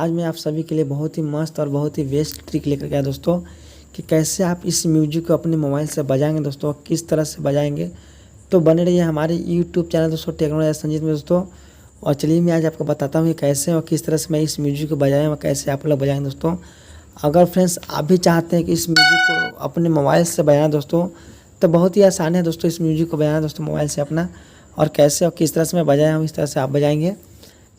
आज मैं आप सभी के लिए बहुत ही मस्त और बहुत ही बेस्ट ट्रिक लेकर गया दोस्तों कि कैसे आप इस म्यूजिक को अपने मोबाइल से बजाएंगे दोस्तों, किस तरह से बजाएंगे। तो बने रहिए हमारे यूट्यूब चैनल दोस्तों टेक्नोलॉजी संजीत में दोस्तों। और चलिए मैं आज आपको बताता हूँ कि कैसे और किस तरह से मैं इस म्यूजिक को बजाएँ और कैसे आप लोग बजाएंगे दोस्तों। अगर फ्रेंड्स आप भी चाहते हैं कि इस म्यूजिक को अपने मोबाइल से बजाना दोस्तों, तो बहुत ही आसान है दोस्तों इस म्यूजिक को बजाना दोस्तों मोबाइल से अपना। और कैसे और किस तरह से मैं बजाया हूँ इस तरह से आप बजाएंगे।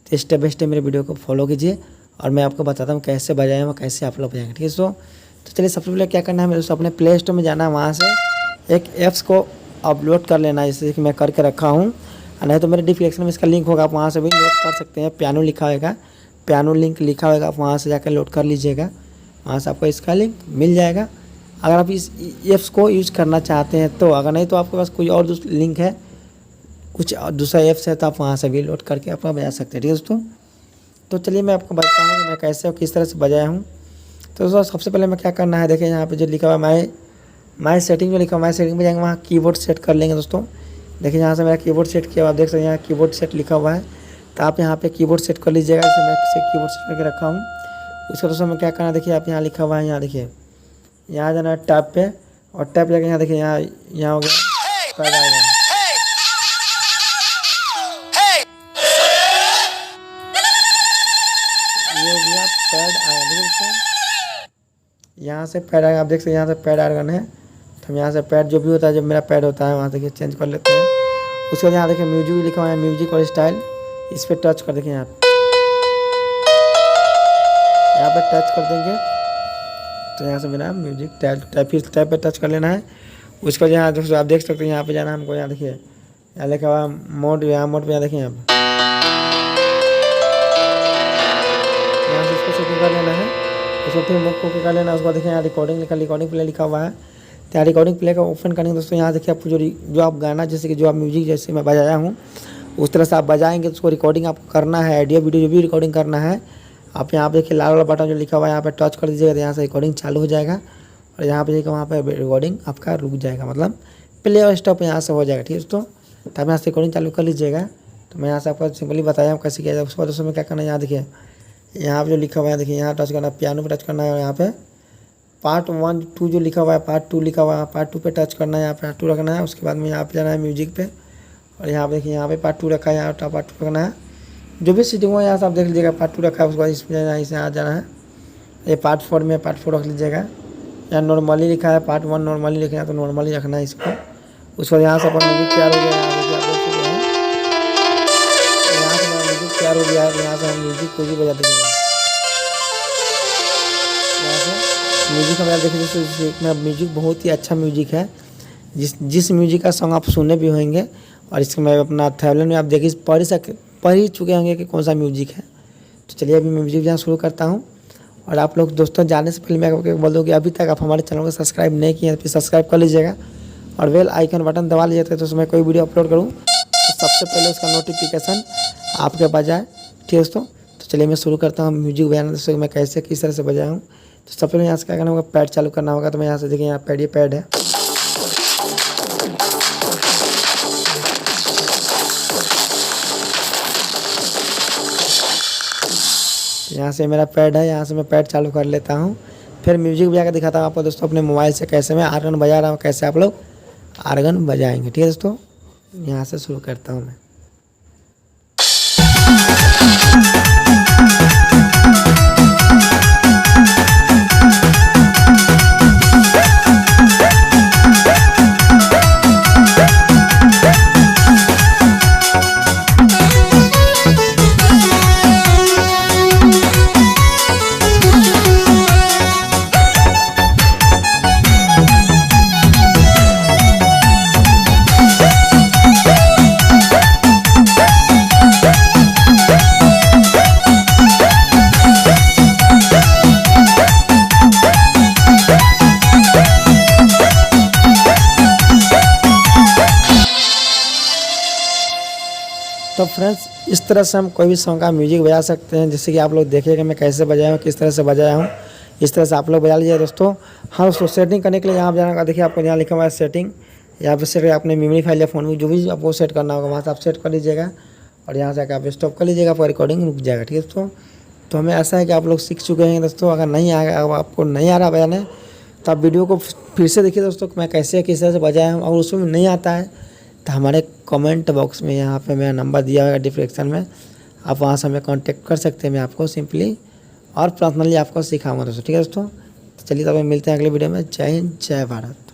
तो स्टेप बाय स्टेप मेरे वीडियो को फॉलो कीजिए और मैं आपको बताता हूँ कैसे बजाएं और कैसे आप लोग बजाएंगे, ठीक है दोस्तों। तो चलिए सबसे पहले क्या करना है मेरे दोस्तों, अपने प्ले स्टोर में जाना है, वहाँ से एक ऐप्स को अपलोड कर लेना है, जैसे कि मैं करके रखा हूँ। नहीं तो मेरे डिस्क्रिप्शन में इसका लिंक होगा, आप वहाँ से भी लोड कर सकते हैं। पियानो लिखा होगा, पियानो लिंक लिखा होगा, आप वहाँ से जाकर लोड कर लीजिएगा, वहाँ से आपको इसका लिंक मिल जाएगा अगर आप इस ऐप्स को यूज़ करना चाहते हैं तो। अगर नहीं तो आपके पास कोई और लिंक है, कुछ दूसरा ऐप्स है, तो आप वहाँ से भी लोड करके अपना बजा सकते हैं, ठीक है दोस्तों। तो चलिए मैं आपको बताता हूँ कि मैं कैसे और किस तरह से बजाया हूँ। तो दोस्तों सबसे पहले मैं क्या करना है, देखिए यहाँ पे जो लिखा हुआ है माई सेटिंग, जो लिखा हुआ माई सेटिंग में जाएंगे, वहाँ कीबोर्ड सेट कर लेंगे दोस्तों। देखिए यहाँ से मेरा कीबोर्ड सेट किया, आप देख सकते हैं यहाँ कीबोर्ड सेट लिखा हुआ है, तो आप यहाँ पे कीबोर्ड सेट कर लीजिएगा। जैसे मैं कीबोर्ड सेट करके रखा हूँ। उसके दोस्तों में क्या करना है, देखिए आप यहाँ लिखा हुआ है, यहाँ देखिए यहाँ जाना है टैब पे, और टैब जाके यहाँ देखिए यहाँ हो गया पैड आएगा। ये हो गया पैड आएगा, देखिए दोस्तों यहाँ से पैड आएगा, आप देख सकते हैं यहाँ से पैड आर्गन है। तो हम यहाँ से पैड जो भी होता है, जब मेरा पैड होता है वहाँ से चेंज कर लेते हैं। उसके बाद यहाँ देखिए म्यूजिक लिखा हुआ है, म्यूजिक और स्टाइल, इस पर टच कर देखिए यहाँ पे टच कर देंगे तो यहाँ से मेरा म्यूजिक टैब पे टच कर लेना है। उसके बाद यहाँ दोस्तों आप देख सकते हैं यहाँ पे जाना है हमको, यहाँ देखिए यहाँ लिखा हुआ मोड, यहाँ मोड पे यहाँ देखिए यहाँ से इसको सेटिंग कर लेना है। उसको फिर मोड को कर लेना है। उसके बाद देखिए यहाँ रिकॉर्डिंग प्ले लिखा हुआ है, तो यहाँ रिकॉर्डिंग प्ले का ओपन करेंगे दोस्तों। यहाँ देखिए आपको जो आप गाना, जैसे कि जो आप म्यूजिक जैसे मैं बजाया हूँ उस तरह से आप बजाएंगे, तो उसको रिकॉर्डिंग आपको करना है, ऑडियो वीडियो जो भी रिकॉर्डिंग करना है। आप यहाँ पे देखिए लाल वाला बटन जो लिखा हुआ है, यहाँ पे टच कर दीजिएगा, तो यहाँ से रिकॉर्डिंग चालू हो जाएगा। और यहाँ पे देखिए वहाँ पे रिकॉर्डिंग आपका रुक जाएगा, मतलब प्ले और स्टॉप यहाँ से हो जाएगा, ठीक है दोस्तों। तो आप यहाँ से रिकॉर्डिंग चालू कर लीजिएगा। तो मैं यहाँ से आपको सिंपली बताया हूँ कैसे किया जाए। उसके बाद दोस्तों में क्या करना है, यहाँ देखिए यहाँ पे जो लिखा हुआ है, देखिए यहाँ टच करना है, पियानो पे टच करना है, और यहाँ पे पार्ट 1 2 जो लिखा हुआ है, पार्ट 2 लिखा हुआ है, पार्ट 2 पे टच करना है, यहाँ पे पार्ट 2 रखना है। उसके बाद में यहाँ पे जाना है म्यूजिक पे, और यहाँ पे देखिए यहाँ पे पार्ट 2 रखा है, यहाँ पार्ट 2 रखना है। जो भी सेटिंग हो यहाँ से आप देख लीजिएगा, पार्ट 2 रखा है। उसके बाद इसमें इसे आ जाना है, ये पार्ट 4 में पार्ट 4 रख लीजिएगा। यहाँ नॉर्मली लिखा है, पार्ट 1 नॉर्मली लिखना है, तो नॉर्मली रखना है इसको। उसके बाद यहाँ से अपन म्यूजिक तैयार हो गया, यहाँ से आप देख सकते हैं यहाँ से मेरा म्यूजिक तैयार हो गया है। यहाँ से हम म्यूजिक को भी बजा देंगे, यहाँ से म्यूजिक हमारा देखिए मेरा म्यूजिक बहुत ही अच्छा म्यूजिक है। जिस म्यूजिक का सॉन्ग आप सुने भी होंगे, और इसको मैं अपना थैबलेट में आप देखिए पढ़ ही चुके होंगे कि कौन सा म्यूजिक है। तो चलिए अभी मैं म्यूजिक बजाना शुरू करता हूँ। और आप लोग दोस्तों जाने से पहले मैं आपको बोल दूँ कि अभी तक आप हमारे चैनल को सब्सक्राइब नहीं किए हैं तो सब्सक्राइब कर लीजिएगा, और बेल आइकन बटन दबा लीजिएगा, तो मैं कोई वीडियो अपलोड करूँ तो सबसे पहले उसका नोटिफिकेशन आपके पास जाए, ठीक है दोस्तों। तो चलिए मैं शुरू करता हूँ म्यूजिक बजाना, दोस्तों मैं कैसे किस तरह से बजाया हूँ। तो सबसे पहले यहाँ से क्या करना होगा, पैड चालू करना होगा। तो मैं यहाँ से देखिए यहाँ पैड, ये पैड है, यहाँ से मेरा पैड है, यहाँ से मैं पैड चालू कर लेता हूँ। फिर म्यूजिक बजा के दिखाता हूँ आपको दोस्तों अपने मोबाइल से कैसे मैं आर्गन बजा रहा हूँ, कैसे आप लोग आर्गन बजाएंगे, ठीक है दोस्तों। यहाँ से शुरू करता हूँ मैं। तो फ्रेंड्स इस तरह से हम कोई भी सॉन्ग का म्यूजिक बजा सकते हैं, जैसे कि आप लोग देखिएगा मैं कैसे बजाया हूँ, किस तरह से बजाया हूँ, इस तरह से आप लोग बजा लीजिए दोस्तों। हाँ दोस्तों सेटिंग करने के लिए यहाँ जाना, देखिए आपको यहाँ लिखा हुआ है सेटिंग, यहाँ पे सेट अपने मेमोरी फाइल या फ़ोन में जो भी आपको सेट करना होगा वहाँ से आप सेट कर लीजिएगा, और यहाँ से आकर आप स्टॉप कर लीजिएगा, आपका रिकॉर्डिंग रुक जाएगा, ठीक है दोस्तों। तो हमें ऐसा है कि आप लोग सीख चुके हैं दोस्तों। अगर नहीं आएगा, अगर आपको नहीं आ रहा बजाने, तो आप वीडियो को फिर से देखिए दोस्तों कि मैं कैसे किस तरह से बजाया हूँ। और उसमें नहीं आता है तो हमारे कमेंट बॉक्स में यहाँ पे मेरा नंबर दिया हुआ है डिस्क्रिप्शन में, आप वहाँ से हमें कांटेक्ट कर सकते हैं। मैं आपको सिंपली और पर्सनली आपको सिखाऊंगा दोस्तों। ठीक है दोस्तों, तो चलिए तब मिलते हैं अगले वीडियो में। जय हिंद, जय भारत।